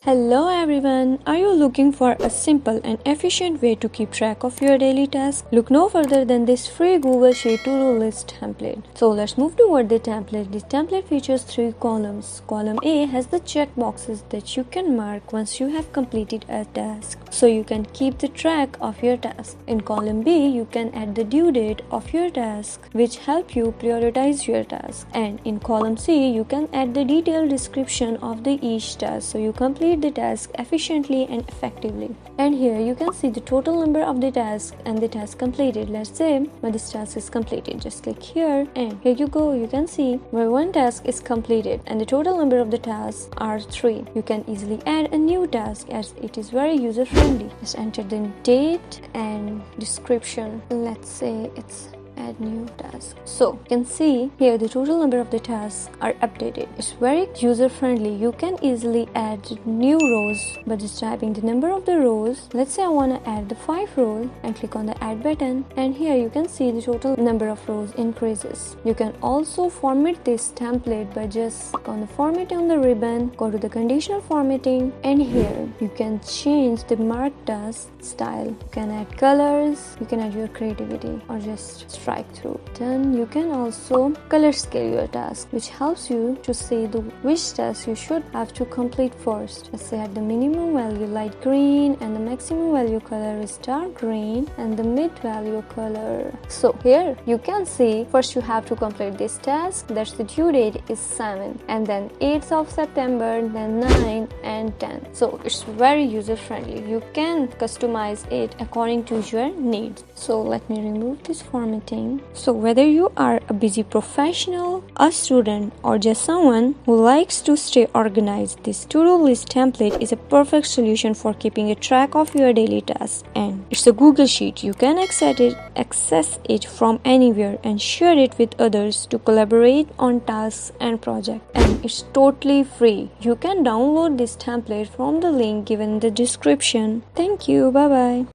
Hello everyone, are you looking for a simple and efficient way to keep track of your daily tasks? Look no further than this free Google Sheet to-do list template. So let's move toward the template. This template features 3 columns. Column A has the check boxes that you can mark once you have completed a task, so you can keep the track of your task. In column B, you can add the due date of your task, which help you prioritize your task. And in column C, you can add the detailed description of each task, so you complete the task efficiently and effectively. And here you can see the total number of the task and the task completed. Let's say this task is completed. Just click here and here you go. You can see where one task is completed and the total number of the tasks are 3. You can easily add a new task as it is very user friendly. Just enter the date and description. Let's say it's add new task. So you can see here the total number of the tasks are updated. It's very user friendly. You can easily add new rows by just typing the number of the rows. Let's say I want to add the 5 rows and click on the add button, and here you can see the total number of rows increases. You can also format this template by just click on the formatting on the ribbon, go to the conditional formatting, and here you can change the mark task style. You can add colors, you can add your creativity, or just strike through. Then you can also color scale your task, which helps you to see which task you should have to complete first. Let's say at the minimum value light green and the maximum value color is dark green and the mid value color. So here you can see first you have to complete this task. That's the due date is 7 and then 8th of September, then 9 and 10. So it's very user friendly. You can customize it according to your needs. So let me remove this formatting. So whether you are a busy professional, a student, or just someone who likes to stay organized, this to-do list template is a perfect solution for keeping a track of your daily tasks. And it's a Google Sheet. You can access it from anywhere and share it with others to collaborate on tasks and projects. And it's totally free. You can download this template from the link given in the description. Thank you. Bye bye.